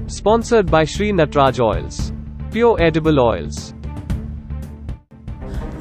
Sponsored by Sri Natraj Oils. Pure edible oils.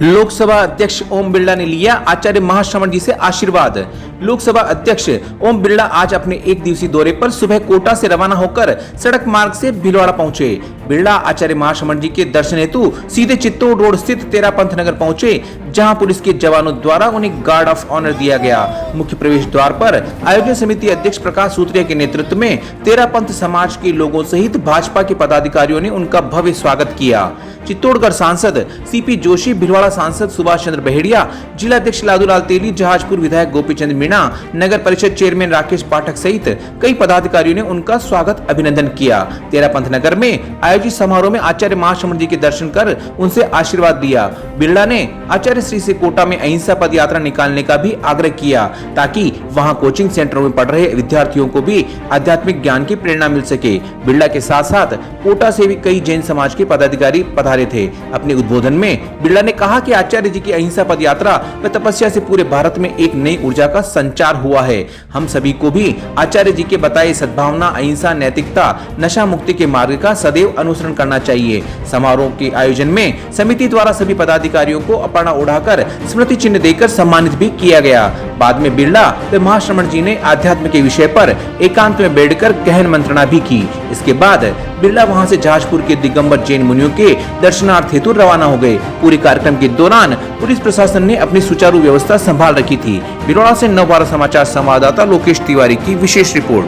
Lok Sabha अध्यक्ष ओम बिरला ने लिया आचार्य महाश्रमण जी से आशीर्वाद। लोकसभा अध्यक्ष ओम बिरला आज अपने एक दिवसीय दौरे पर सुबह कोटा से रवाना होकर सड़क मार्ग से भीलवाड़ा पहुंचे। बिरला आचार्य महाश्रमण जी के दर्शन हेतु सीधे चित्तौड़ रोड स्थित तेरापंथ नगर पहुंचे, जहां पुलिस के जवानों द्वारा उन्हें गार्ड ऑफ ऑनर दिया गया। मुख्य प्रवेश द्वार पर आयोजन समिति अध्यक्ष प्रकाश सूत्रिया के नेतृत्व में तेरापंथ समाज के लोगों सहित भाजपा के पदाधिकारियों ने उनका भव्य स्वागत किया। चित्तौड़गढ़ सांसद सीपी जोशी, भिलवाड़ा सांसद सुभाष चंद्र बहेड़िया, जिला अध्यक्ष लादूलाल तेली, जहाजपुर विधायक गोपीचंद मीणा, नगर परिषद चेयरमैन राकेश पाठक सहित कई पदाधिकारियों ने उनका स्वागत अभिनंदन किया। तेरापंथ नगर में आयोजित समारोह में आचार्य महाश्रमण जी के दर्शन कर उनसे आशीर्वाद दिया। बिरला ने आचार्य श्री से कोटा में अहिंसा पद यात्रा निकालने का भी आग्रह किया, ताकि वहां कोचिंग सेंटरों में पढ़ रहे विद्यार्थियों को भी आध्यात्मिक ज्ञान की प्रेरणा मिल सके। बिरला के साथ साथ कोटा से भी कई जैन समाज के पदाधिकारी पधारे थे। अपने उद्बोधन में बिरला ने कहा कि आचार्य जी की अहिंसा पद यात्रा व तपस्या से पूरे भारत में एक नई ऊर्जा का संचार हुआ है। हम सभी को भी आचार्य जी के बताए सद्भावना, अहिंसा, नैतिकता, नशा मुक्ति के मार्ग का सदैव अनुसरण करना चाहिए। समारोह के आयोजन में समिति द्वारा सभी पदाधिकारियों को अपर्णा उड़ाकर स्मृति चिन्ह देकर सम्मानित भी किया गया। बाद में बिरला व महाश्रमण जी ने आध्यात्म के विषय पर एकांत में बैठकर गहन मंत्रणा भी की। इसके बाद बिरला वहां से जहाजपुर के दिगंबर जैन मुनियों के दर्शनार्थ हेतु रवाना हो गए। पूरे कार्यक्रम के दौरान पुलिस प्रशासन ने अपनी सुचारू व्यवस्था संभाल रखी थी। भिलवाड़ा से नवभारत समाचार संवाददाता लोकेश तिवारी की विशेष रिपोर्ट।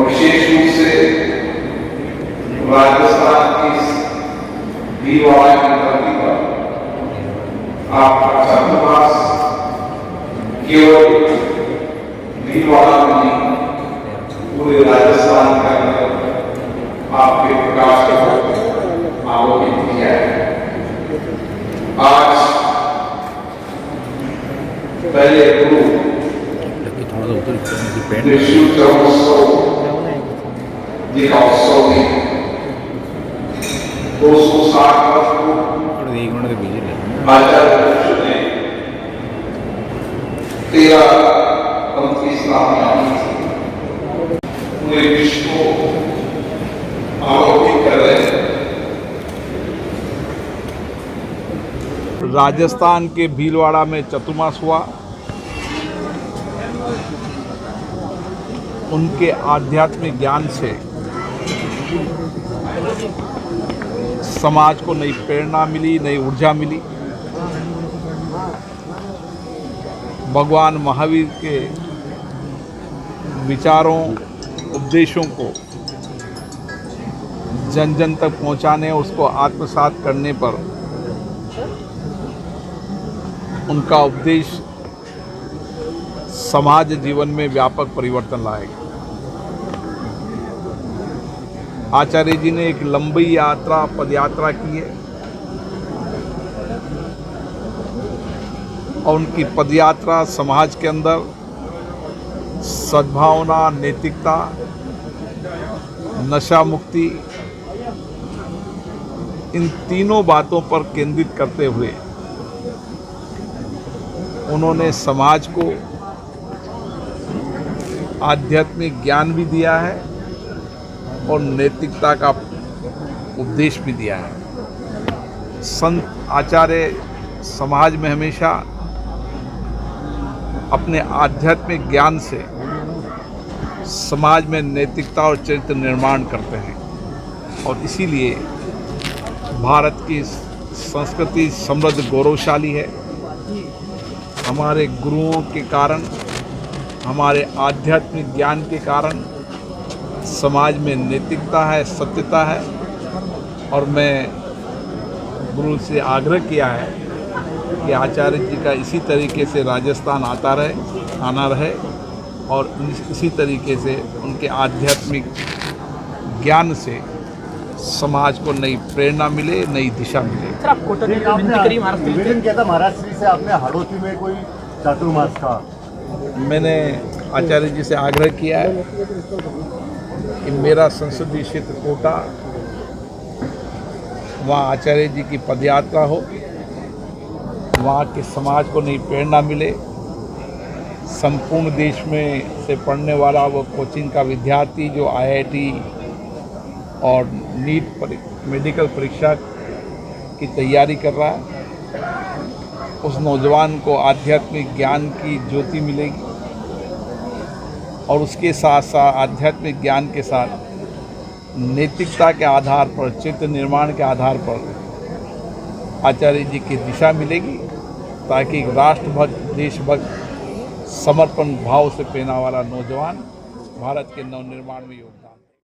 विशेष रूप से राजस्थान की भीलवाड़ा की धरती पर आपका छात्रावास केवल भीलवाड़ा में नहीं, पूरे राजस्थान के अंदर आपके प्रकाश को आलोकित किया है। आज पहले गुरु जी का उत्सव में 260 वर्ष आचार्य ने 13 इस्लाम पूरे विश्व को आलोकित कर रहे हैं। राजस्थान के भीलवाड़ा में चतुर्मास हुआ। उनके आध्यात्मिक ज्ञान से समाज को नई प्रेरणा मिली, नई ऊर्जा मिली। भगवान महावीर के विचारों, उपदेशों को जन जन तक पहुंचाने, उसको आत्मसात करने पर उनका उपदेश समाज जीवन में व्यापक परिवर्तन लाएगा। आचार्य जी ने एक लंबी यात्रा, पद यात्रा की है और उनकी पद यात्रा समाज के अंदर सद्भावना, नैतिकता, नशा मुक्ति, इन तीनों बातों पर केंद्रित करते हुए उन्होंने समाज को आध्यात्मिक ज्ञान भी दिया है और नैतिकता का उपदेश भी दिया है। संत आचार्य समाज में हमेशा अपने आध्यात्मिक ज्ञान से समाज में नैतिकता और चरित्र निर्माण करते हैं और इसीलिए भारत की संस्कृति समृद्ध गौरवशाली है। हमारे गुरुओं के कारण, हमारे आध्यात्मिक ज्ञान के कारण समाज में नैतिकता है, सत्यता है और मैं गुरु से आग्रह किया है कि आचार्य जी का इसी तरीके से राजस्थान आना रहे और इसी तरीके से उनके आध्यात्मिक ज्ञान से समाज को नई प्रेरणा मिले, नई दिशा मिले। सर, आप कोटा में निवेदन किया था महाराष्ट्र से, आपने हाड़ौती में कोई चातुर्मास का। मैंने आचार्य जी से आग्रह किया है कि मेरा संसदीय क्षेत्र कोटा वहाँ आचार्य जी की पदयात्रा हो, वहाँ के समाज को नई प्रेरणा मिले, संपूर्ण देश में से पढ़ने वाला वो कोचिंग का विद्यार्थी जो IIT और नीट मेडिकल परीक्षा की तैयारी कर रहा है, उस नौजवान को आध्यात्मिक ज्ञान की ज्योति मिलेगी और उसके साथ साथ आध्यात्मिक ज्ञान के साथ नैतिकता के आधार पर, चित्र निर्माण के आधार पर आचार्य जी की दिशा मिलेगी, ताकि एक राष्ट्रभक्त, देशभक्त, समर्पण भाव से पहना वाला नौजवान भारत के नवनिर्माण में योगदान